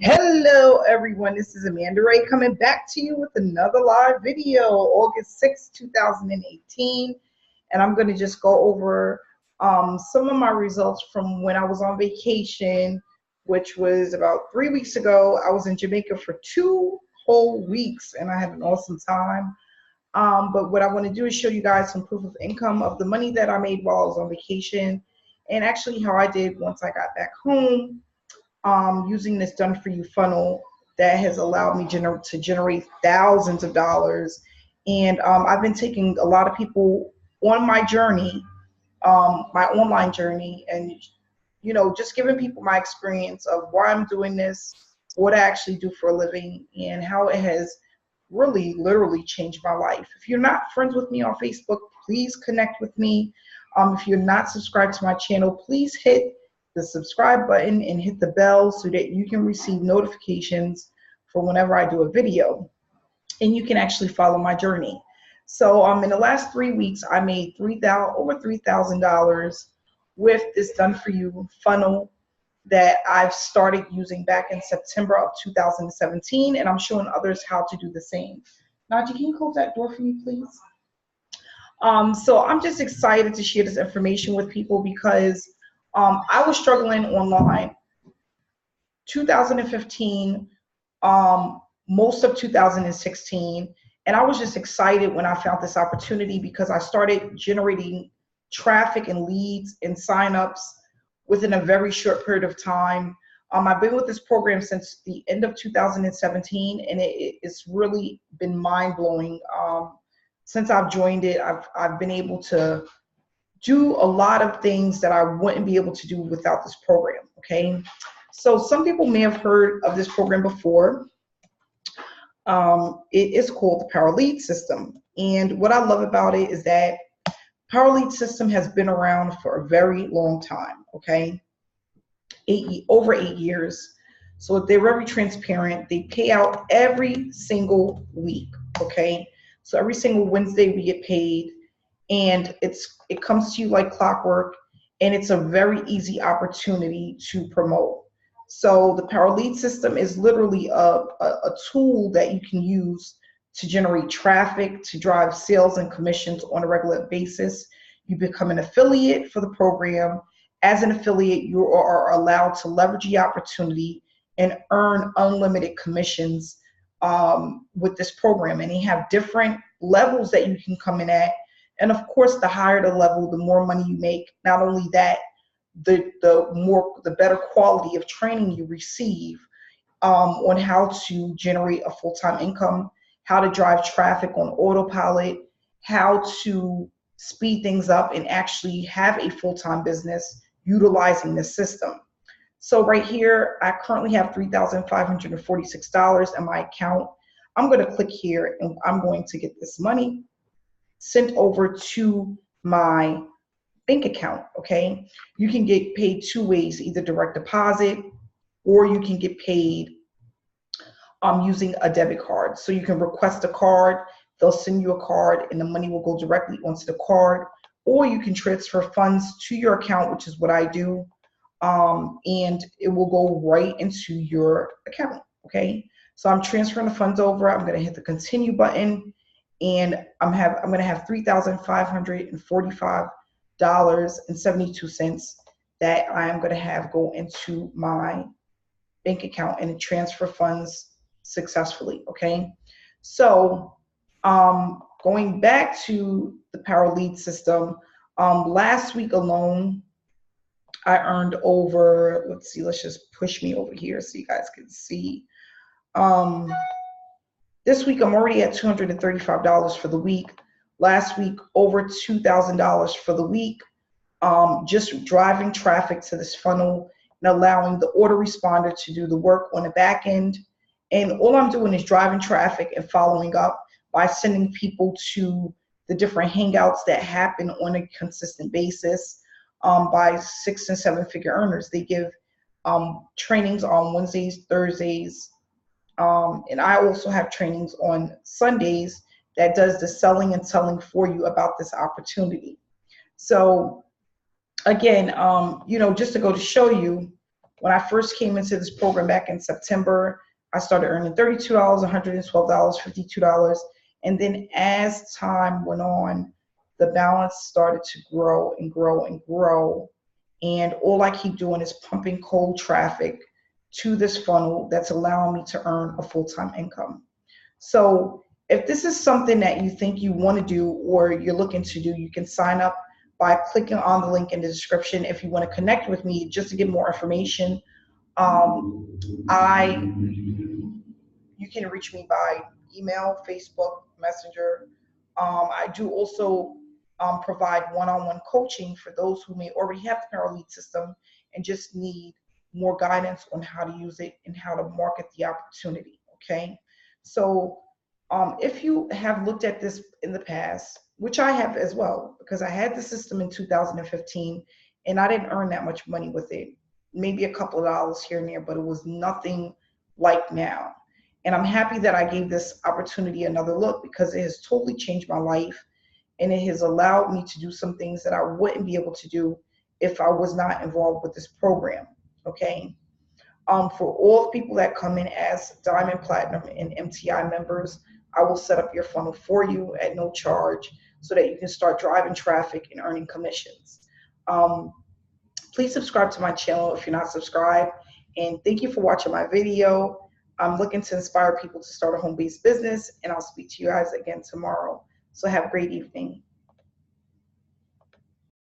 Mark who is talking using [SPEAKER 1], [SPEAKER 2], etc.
[SPEAKER 1] Hello everyone, this is Amanda Ray coming back to you with another live video, August 6, 2018, and I'm going to just go over some of my results from when I was on vacation, which was about 3 weeks ago. I was in Jamaica for 2 whole weeks and I had an awesome time. But what I want to do is show you guys some proof of income of the money that I made while I was on vacation and actually how I did once I got back home. Using this done for you funnel that has allowed me to generate thousands of dollars. And I've been taking a lot of people on my journey, my online journey, and just giving people my experience of why I'm doing this, what I actually do for a living, and how it has really literally changed my life. If you're not friends with me on Facebook, please connect with me. If you're not subscribed to my channel, please hit the subscribe button and hit the bell so that you can receive notifications for whenever I do a video, and you can actually follow my journey. So in the last 3 weeks, I made over $3,000 with this done for you funnel that I've started using back in September of 2017, and I'm showing others how to do the same. Najee, can you close that door for me, please? So I'm just excited to share this information with people because I was struggling online 2015, most of 2016, and I was just excited when I found this opportunity because I started generating traffic and leads and signups within a very short period of time. I've been with this program since the end of 2017, and it's really been mind-blowing. Since I've joined it, I've been able to do a lot of things that I wouldn't be able to do without this program, okay? So some people may have heard of this program before. It is called the Power Lead System. And what I love about it is that Power Lead System has been around for a very long time, okay? Over 8 years. So they're very transparent. They pay out every single week, okay? So every single Wednesday we get paid, and it comes to you like clockwork, and it's a very easy opportunity to promote. So the Power Lead System is literally a tool that you can use to generate traffic, to drive sales and commissions on a regular basis. You become an affiliate for the program. As an affiliate, you are allowed to leverage the opportunity and earn unlimited commissions with this program. And they have different levels that you can come in at. And of course, the higher the level, the more money you make. Not only that, the better quality of training you receive on how to generate a full-time income, how to drive traffic on autopilot, how to speed things up and actually have a full-time business utilizing this system. So right here, I currently have $3,546 in my account. I'm going to click here and I'm going to get this money sent over to my bank account, okay? You can get paid 2 ways, either direct deposit or you can get paid using a debit card. So you can request a card, they'll send you a card and the money will go directly onto the card, or you can transfer funds to your account, which is what I do, and it will go right into your account, okay? So I'm transferring the funds over. I'm going to hit the continue button, and I'm going to have $3,545.72 that I'm going to have go into my bank account and transfer funds successfully, okay? So going back to the Power Lead System, last week alone, I earned over, let's just push me over here so you guys can see. This week, I'm already at $235 for the week. Last week, over $2,000 for the week, just driving traffic to this funnel and allowing the autoresponder to do the work on the back end. And all I'm doing is driving traffic and following up by sending people to the different hangouts that happen on a consistent basis by 6- and 7-figure earners. They give trainings on Wednesdays, Thursdays, and I also have trainings on Sundays that does the selling and telling for you about this opportunity. So again, just to go to show you, When I first came into this program back in September, I started earning $32, $112, $52. And then as time went on, the balance started to grow and grow and grow. And all I keep doing is pumping cold traffic to this funnel that's allowing me to earn a full-time income. So if this is something that you think you want to do or you're looking to do, you can sign up by clicking on the link in the description. If you want to connect with me just to get more information, I you can reach me by email, Facebook, Messenger. I do also provide one-on-one coaching for those who may already have the Paralead system and just need more guidance on how to use it and how to market the opportunity. Okay, so if you have looked at this in the past, which I have as well, because I had the system in 2015 and I didn't earn that much money with it, maybe a couple of dollars here and there, but it was nothing like now. And I'm happy that I gave this opportunity another look because it has totally changed my life and it has allowed me to do some things that I wouldn't be able to do if I was not involved with this program. Okay. For all the people that come in as Diamond, Platinum, and MTI members, I will set up your funnel for you at no charge so that you can start driving traffic and earning commissions. Please subscribe to my channel if you're not subscribed. And thank you for watching my video. I'm looking to inspire people to start a home-based business, and I'll speak to you guys again tomorrow. So have a great evening.